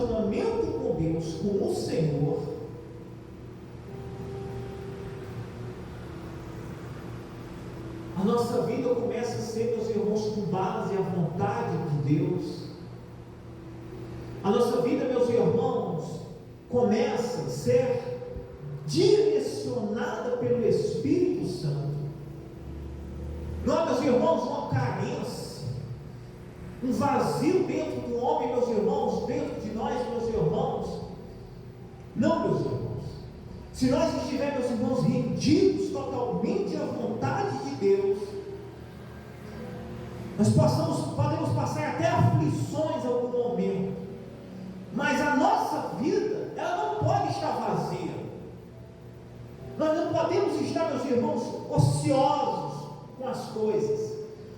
relacionamento com Deus, com o Senhor, a nossa vida começa a ser, meus irmãos, com base à vontade de Deus. A nossa vida, meus irmãos, começa a ser direcionada pelo Espírito Santo. Não, meus irmãos, uma carência, um vazio dentro do homem, meus irmãos, dentro de nós, meus irmãos. Não, meus irmãos. Se nós estivermos, meus irmãos, rendidos totalmente à vontade de Deus, nós podemos passar até aflições em algum momento, mas a nossa vida, ela não pode estar vazia. Nós não podemos estar, meus irmãos, ociosos com as coisas,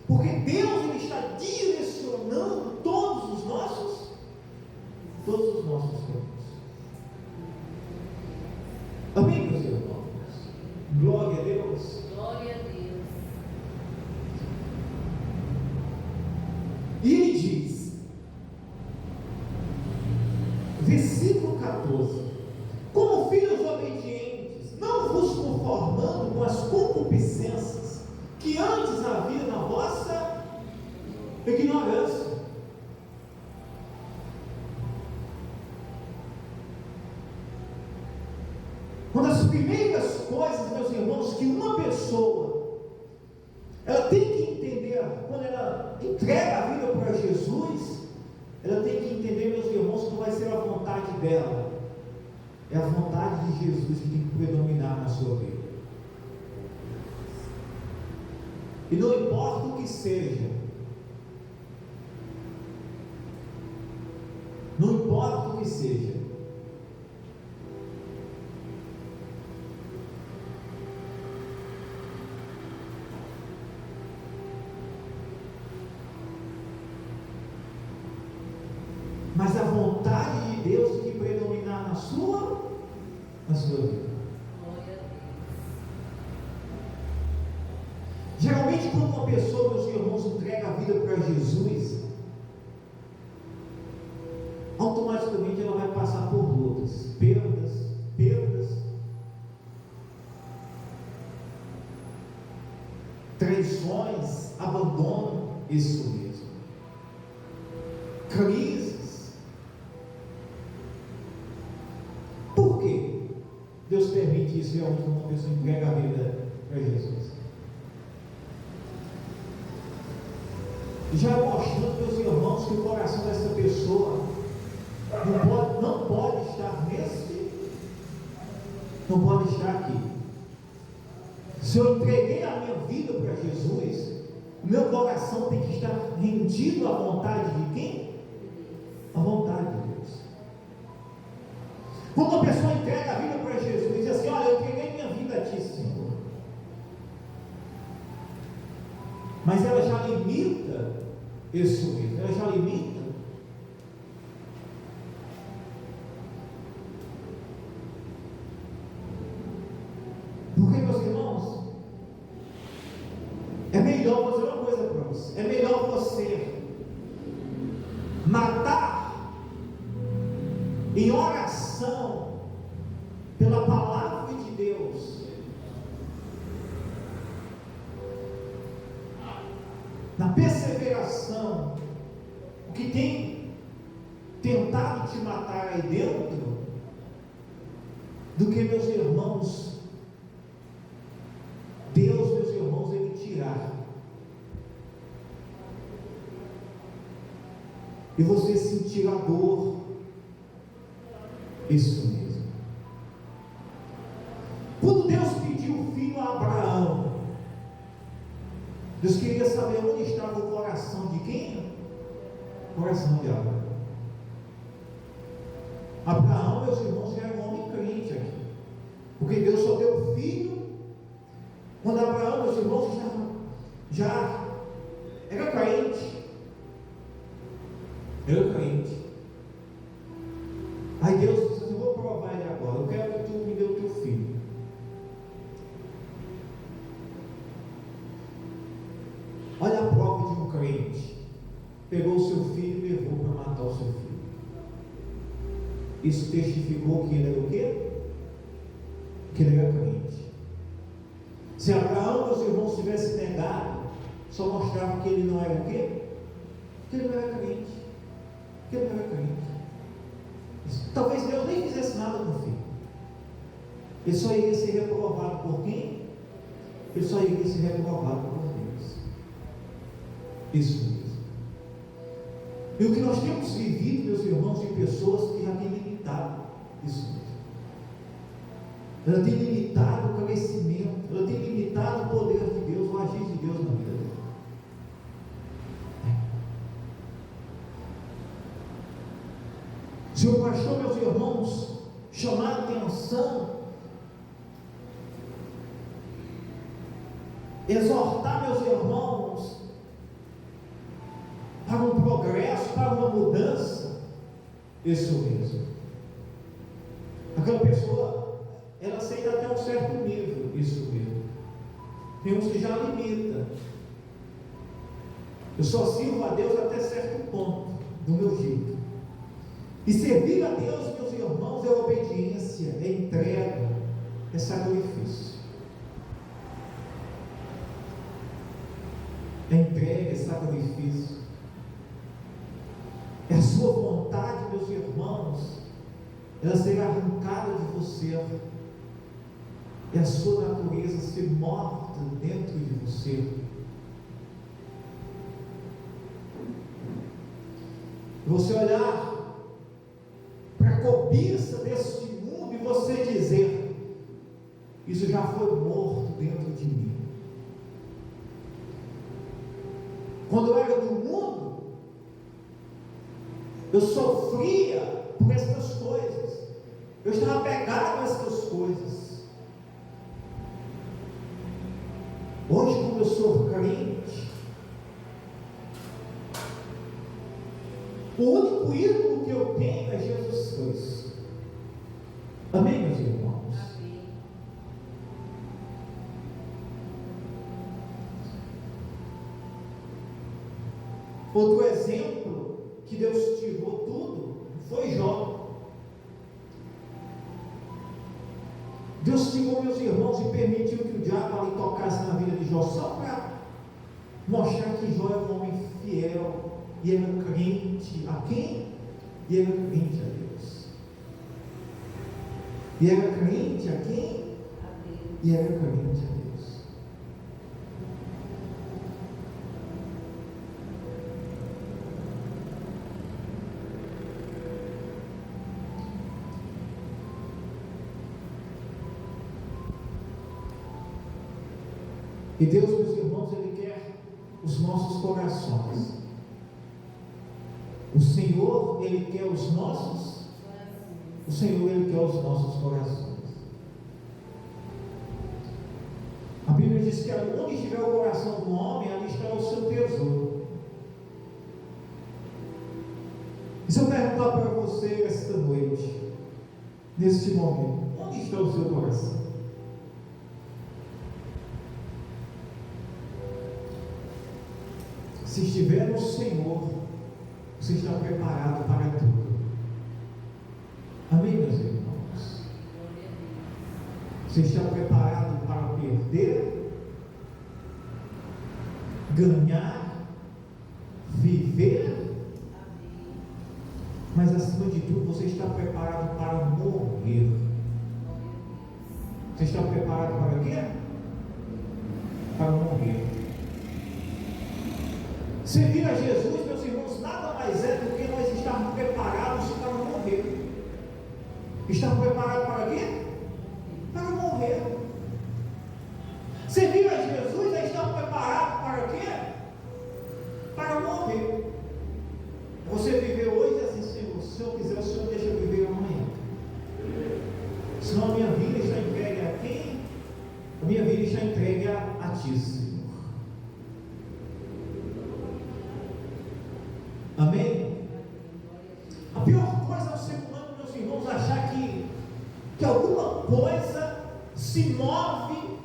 porque Deus, Ele está direcionando todos os nossos caminhos. Amém, meus irmãos? Glória a Deus. Glória a Deus. E ele diz, versículo 14: como filhos obedientes, não vos conformando com as concupiscências que antes havia na vossa ignorância. Uma das primeiras coisas, meus irmãos, que uma pessoa ela tem que entender quando ela entrega a vida para Jesus, ela tem que entender, meus irmãos, que não vai ser a vontade dela, é a vontade de Jesus que tem que predominar na sua vida. E não importa o que seja, não importa o que seja, mas a vontade de Deus tem que predominar na sua vida. Geralmente, quando uma pessoa, meus irmãos, entrega a vida para Jesus, automaticamente ela vai passar por lutas, perdas, traições, abandono, isso mesmo, crises. Por quê? Deus permite isso realmente quando uma pessoa entrega a vida para Jesus? Já mostrando, meus irmãos, que o coração dessa pessoa não pode estar aqui. Se eu entreguei a minha vida para Jesus, o meu coração tem que estar rendido à vontade de quem? À vontade de Deus. Quando uma pessoa entrega a vida para Jesus e diz assim: olha, eu entreguei minha vida a Ti, Senhor, mas ela já limita isso mesmo, ela já limita. Porque, meus irmãos, é melhor, vou dizer uma coisa para você, é melhor você matar em oração pela palavra de Deus, na perseveração, o que tem tentado te matar aí dentro, do que, meus irmãos, Deus, meus irmãos, Ele tirar e você sentir a dor. Isso mesmo. Quando Deus pediu o filho a Abraão, Deus queria saber onde estava o coração de quem? O coração de Abraão. Abraão, meus irmãos, já era um homem crente aqui, porque Deus só deu filho quando Abraão, meus irmãos, já era crente. Aí Deus disse: eu vou provar ele agora, eu quero que tu me dê o teu filho. Olha a prova de um crente: pegou o seu filho e levou para matar o seu filho. isso testificou que ele era o quê? Que ele era crente. Se Abraão, meus irmãos, tivesse negado, só mostrava que ele não era o quê? Que ele não era crente. Que ele não era crente. Talvez Deus nem fizesse nada com o filho. Ele só iria ser reprovado por quem? Ele só iria ser reprovado por Deus. Isso mesmo. E o que nós temos vivido, meus irmãos, de pessoas que já têm limitado isso mesmo. Ela tem limitado o crescimento, ela tem limitado o poder de Deus, o agir de Deus na vida dela. Se o pastor, meus irmãos, chamar a atenção, exortar meus irmãos para um progresso, para uma mudança, isso mesmo. Aquela pessoa, ela aceita até um certo nível, isso mesmo. Tem uns que já limita. Eu só sirvo a Deus até certo ponto, do meu jeito. E servir a Deus, meus irmãos, é obediência, é entrega, é sacrifício. É entrega, é sacrifício. É a sua vontade, meus irmãos, ela será arrancada de você. É a sua natureza ser morta dentro de você. Você olhar para a cobiça deste mundo e você dizer: isso já foi morto dentro de mim. Quando eu era do mundo, eu sofria por estas coisas, eu estava apegado a estas coisas. Hoje, como eu sou crente, o único ídolo que eu tenho é Jesus Cristo. Amém, meus irmãos? Amém. Outro exemplo que Deus tirou tudo foi Jó. Deus tirou, meus irmãos, e permitiu que o diabo ali tocasse na vida de Jó, só para mostrar que Jó é um homem fiel e era crente a quem? E era crente a Deus. E era crente a quem? A Deus. E era crente a Deus. E Deus, meus irmãos, Ele quer os nossos corações. O Senhor, Ele quer os nossos. O Senhor, Ele quer os nossos corações. A Bíblia diz que onde estiver o coração do homem, ali está o seu tesouro. E se eu perguntar para você esta noite, neste momento, onde está o seu coração? Se estiver no Senhor, você está preparado para tudo. Amém, meus irmãos? Você está preparado para perder, ganhar, viver, mas acima de tudo, você está preparado para morrer. Você está preparado para quê? Para morrer. Servir a Jesus, meus irmãos, nada mais é do que nós estarmos preparados para morrer. Estar preparado para quê? Para morrer. Servir a Jesus é estar preparado para quê? Para morrer. Você viver hoje assim, Senhor, se eu quiser, o Senhor deixa eu viver amanhã. Senão a minha vida está entregue a quem? A minha vida está entregue a Ti, Senhor. Amém? A pior coisa é o ser humano, meus irmãos, achar que alguma coisa se move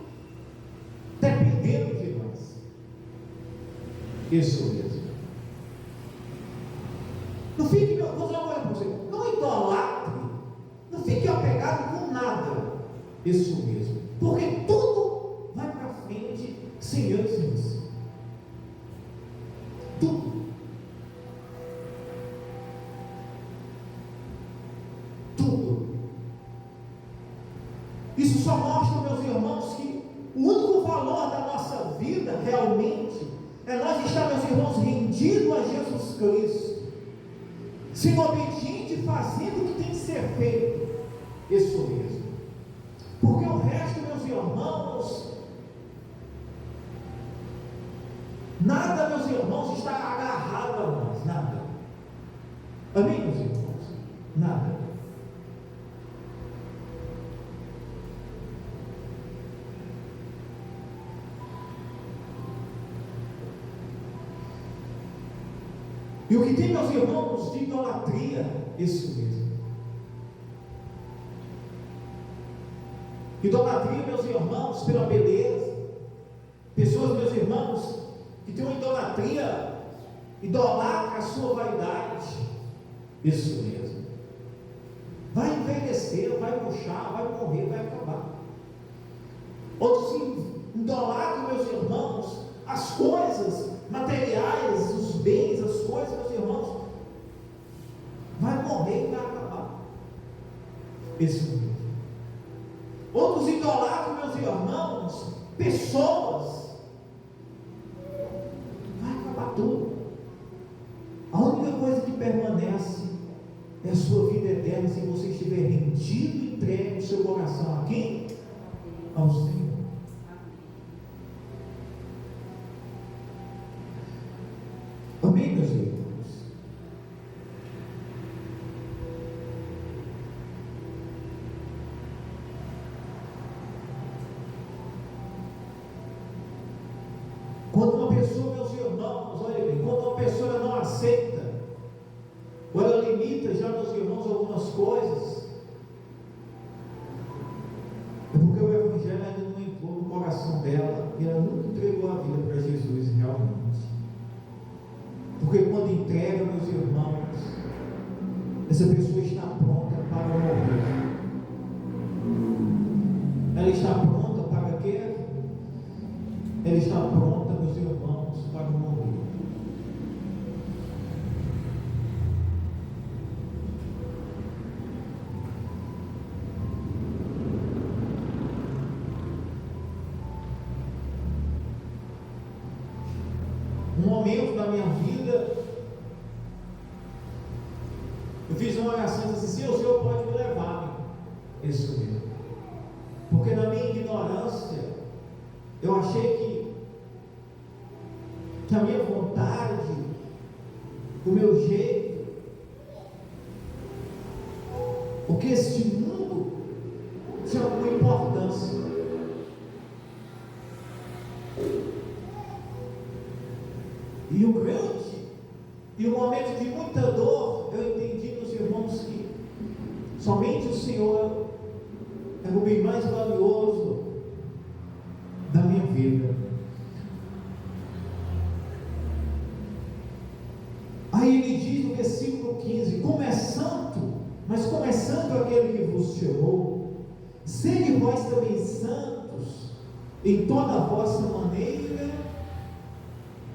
dependendo de nós. Isso mesmo. Não fique, vou dizer uma coisa para você, não idolatre Isso mesmo. Porque tudo vai para frente sem eu e sem você. Tudo. Tudo. Isso só mostra, meus irmãos, que o único valor da nossa vida realmente é nós estar, meus irmãos, rendidos a Jesus Cristo, sendo obediente e fazendo o que tem que ser feito. Isso mesmo. Porque o resto, meus irmãos, nada, meus irmãos, está agarrado a nós. Nada. Amém, meus irmãos? Nada. E o que tem, meus irmãos, de idolatria, isso mesmo. Idolatria, meus irmãos, pela beleza. Pessoas, meus irmãos, que têm uma idolatria, idolatra a sua vaidade. Isso mesmo. Vai envelhecer, vai murchar, vai morrer, vai acabar. Outros idolatram, meus irmãos, as coisas materiais, os bens, as coisas, meus irmãos, vai morrer e vai acabar. Isso mesmo. Outros idolatram, meus irmãos, pessoas, vai acabar tudo. A única coisa que permanece é a sua vida eterna, se você estiver rendido e entregue o seu coração a quem? Ao Senhor. Amém, meus irmãos? Quando uma pessoa, meus irmãos, olha bem, quando uma pessoa não aceita, ou ela limita já, meus irmãos, algumas coisas, é porque o Evangelho ainda não entrou no coração dela, e ela nunca entregou a vida para Jesus realmente. Porque quando entrega, meus irmãos, essa pessoa está pronta para morrer. Ela está pronta para quê? Ela está pronta, meus irmãos, para morrer. Um momento da minha vida, eu fiz uma oração e disse assim: o Senhor pode me levar. Isso mesmo. Porque na minha ignorância, eu achei que a minha vontade, o meu jeito, o que este mundo tinha alguma importância. E o grande, e o momento de muita dor, eu entendi, meus irmãos, que somente o Senhor é o bem mais valioso da minha vida. Aí ele diz no versículo 15: como é santo, mas como é santo aquele que vos chamou, sede vós também santos em toda a vossa maneira.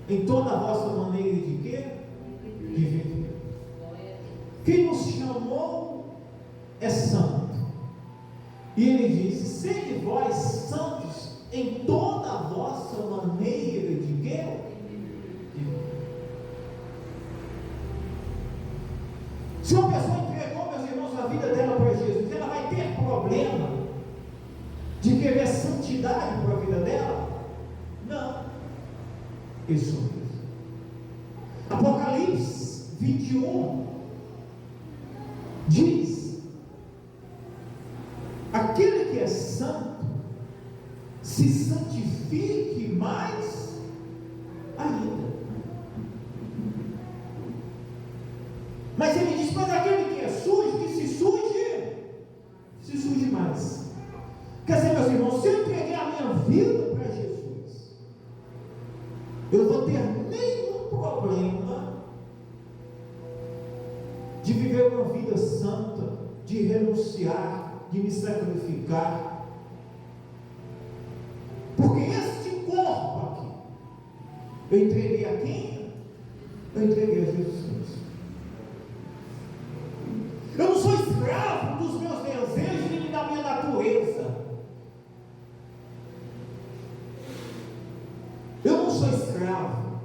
Em toda a vossa maneira de quê? De viver. Quem nos chamou é santo. E ele diz: sede vós santos em toda a vossa maneira de quê? De viver. Se uma pessoa entregou, meus irmãos, a vida dela para Jesus, ela vai ter problema de querer santidade para a vida dela? Não. Isso mesmo. Apocalipse 21 diz: aquele que é santo se santifique mais ainda. Mas ele diz: mas aquele que é sujo, que se suje mais. Quer dizer, meus irmãos, se eu entreguei a minha vida para Jesus, eu não vou ter nenhum problema de viver uma vida santa, de renunciar, de me sacrificar, Eu entreguei a quem? Eu entreguei a Jesus Cristo. Eu não sou escravo dos meus desejos nem da minha natureza. Eu não sou escravo.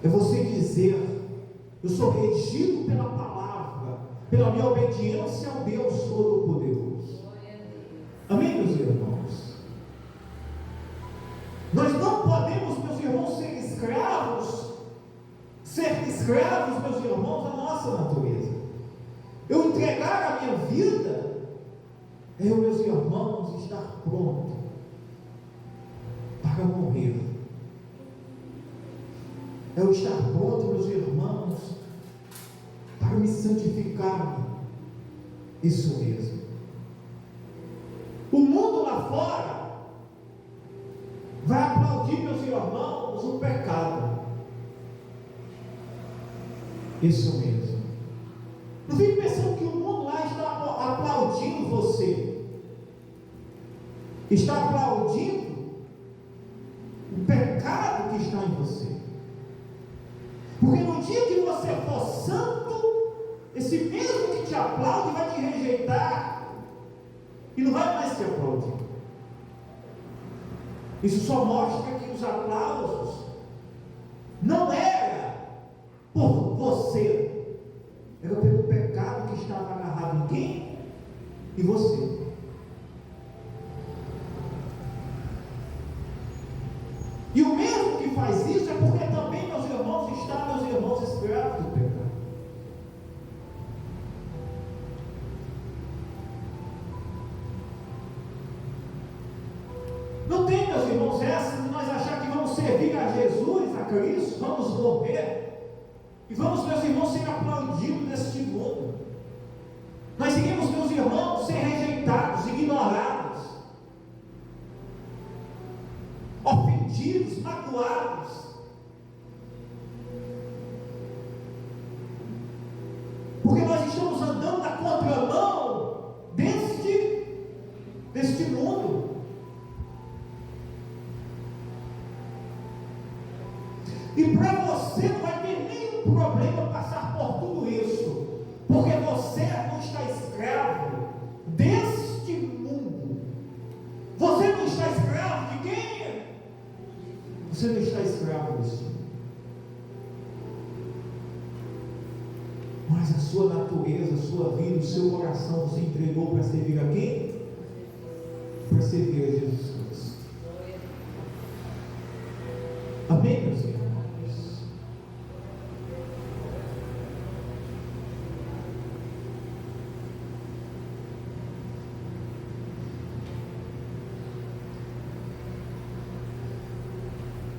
É você dizer: eu sou regido pela palavra, pela minha obediência ao Deus Todo-Poderoso. Amém, meus irmãos? Nós não podemos, meus irmãos, ser escravos, meus irmãos, da nossa natureza. Eu entregar a minha vida é eu, meus irmãos, estar pronto para morrer. É eu estar pronto, meus irmãos, para me santificar. Isso mesmo. O mundo lá fora vai aplaudir, meus irmãos, o pecado. Isso mesmo. Não fique pensando que o mundo lá está aplaudindo você. Está aplaudindo o pecado que está em você. Porque no dia que você for santo, esse mesmo que te aplaude vai te rejeitar e não vai mais te aplaudir. Isso só mostra que os aplausos não era por você, era pelo pecado que estava agarrado em quem? Em você. E o mesmo que faz isso é porque também, meus irmãos, escravos do pecado. Não tem, meus irmãos, essa de nós achar que vamos servir a Jesus, a Cristo, vamos morrer e vamos, meus irmãos, ser aplaudidos neste mundo. Nós iremos, meus irmãos, ser rejeitados, ignorados, ofendidos, magoados. Porque nós estamos andando na contramão deste mundo. E para você não vai ter nenhum problema passar por tudo isso, porque você não está escravo deste mundo. Você não está escravo de quem? Você não está escravo deste mundo. Mas a sua natureza, a sua vida, o seu coração se entregou para servir a quem? Para servir a Jesus Cristo. Amém, meus irmãos?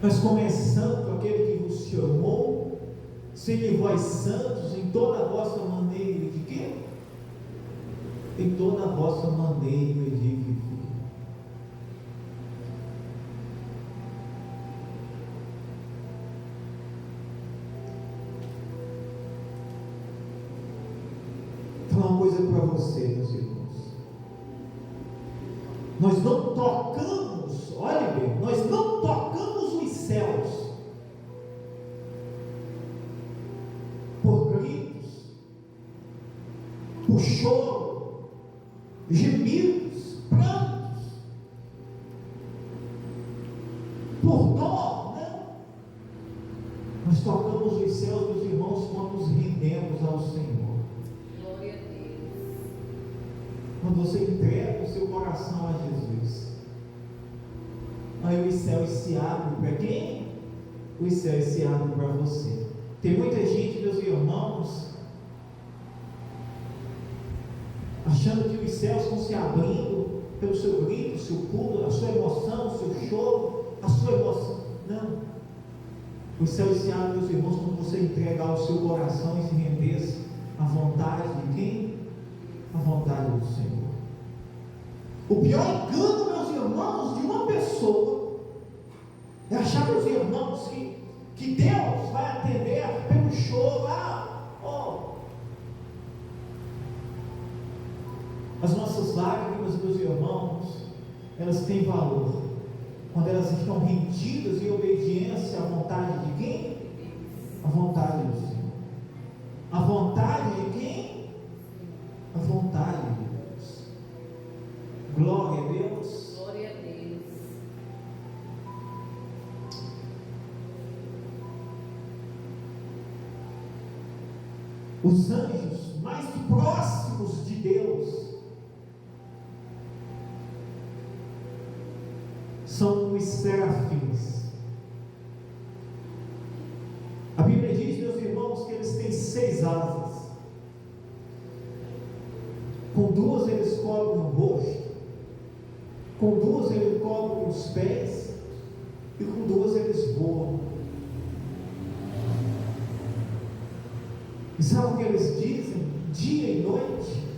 Mas como é santo aquele que vos chamou, sede vós santos em toda a vossa maneira de quê? Em toda a vossa maneira de viver. Vou falar uma coisa para você, meus irmãos. Nós não tocamos, olha bem, nós não tocamos os céus por gritos, por choro, gemidos, prantos, por dor, não. Nós tocamos os céus, meus irmãos, quando nos rendemos ao Senhor. Glória a Deus. Quando você entrega o seu coração a Jesus, aí os céus se abrem para quem? Os céus se abrem para você. Tem muita gente, meus irmãos, achando que os céus estão se abrindo pelo seu grito, seu pulo, a sua emoção, o seu choro, a sua emoção. Não. Os céus se abrem, meus irmãos, quando você entregar o seu coração e se render à vontade de quem? À vontade do Senhor. O pior engano, meus irmãos, de uma pessoa é achar, meus irmãos, que Deus vai atender pelo choro. As nossas lágrimas, meus irmãos, elas têm valor. quando elas estão rendidas em obediência à vontade de quem? A vontade do Senhor. A vontade de quem? A vontade de Deus. Glória a Deus. Glória a Deus. Os anjos mais próximos de Deus são os serafins. A Bíblia diz, meus irmãos, que eles têm 6 asas. Com 2 eles cobrem o rosto, com 2 eles cobrem os pés, e com 2 eles voam. E sabe o que eles dizem? Dia e noite: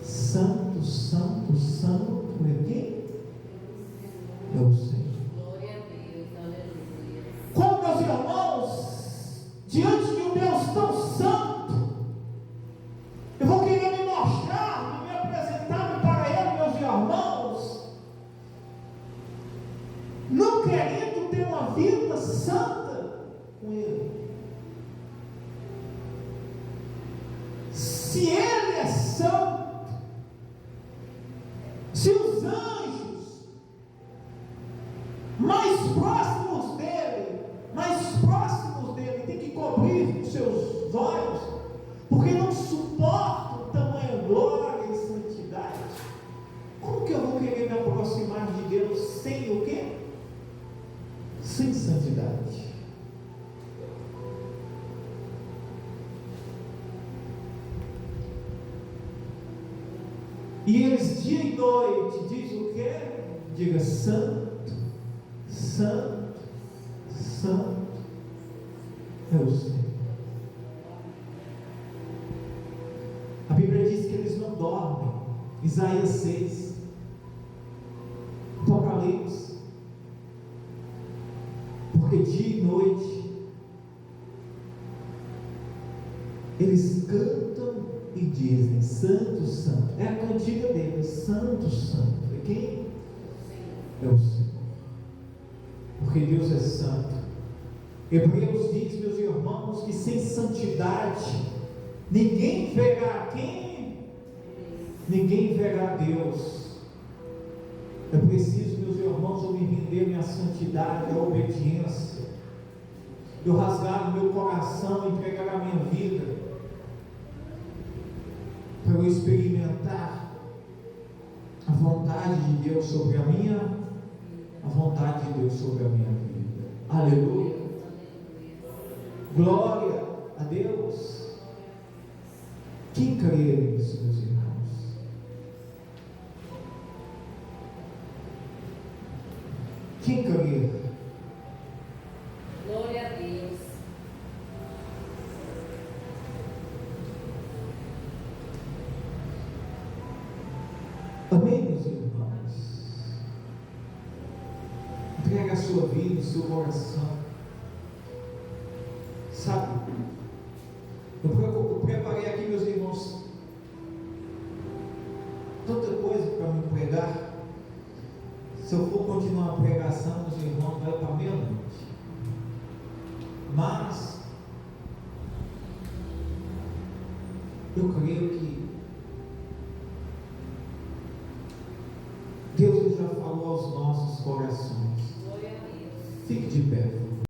Santo, Santo, Santo é quem? É o Senhor. Glória a Deus, aleluia. Como, meus irmãos, diante de um Deus tão santo, eu vou querer me mostrar, me apresentar para Ele, meus irmãos, não querendo ter uma vida santa com Ele. Se Ele é santo, se os anjos mais próximos dele têm que cobrir os seus olhos, porque não suportam tamanha glória e santidade, como que eu vou querer me aproximar de Deus sem o quê? Sem santidade. E eles dia e noite diz o quê? Diga: Santo, Santo, Santo é o Senhor. A Bíblia diz que eles não dormem. Isaías 6, Apocalipse. Porque dia e noite eles cantam e dizem: Santo, Santo. É a cantiga deles: Santo, Santo. É quem? É o Senhor. Porque Deus é santo. Hebreus diz, meus irmãos, que sem santidade ninguém verá quem? Ninguém verá Deus. É preciso, meus irmãos, eu me render minha santidade, a obediência, eu rasgar o meu coração, entregar a minha vida, para eu experimentar a vontade de Deus sobre a vontade de Deus sobre a minha vida. Aleluia. Glória a Deus. Quem crê nisso, meus irmãos? Quem crê? Glória a Deus. Amém, meus irmãos? Entrega a sua vida, o seu coração. Sabe, eu preparei aqui, meus irmãos, tanta coisa para me pregar. Se eu for continuar a pregação, meus irmãos, vai para meia-noite. Mas eu creio que Deus já falou aos nossos corações. Glória a Deus. Fique de pé.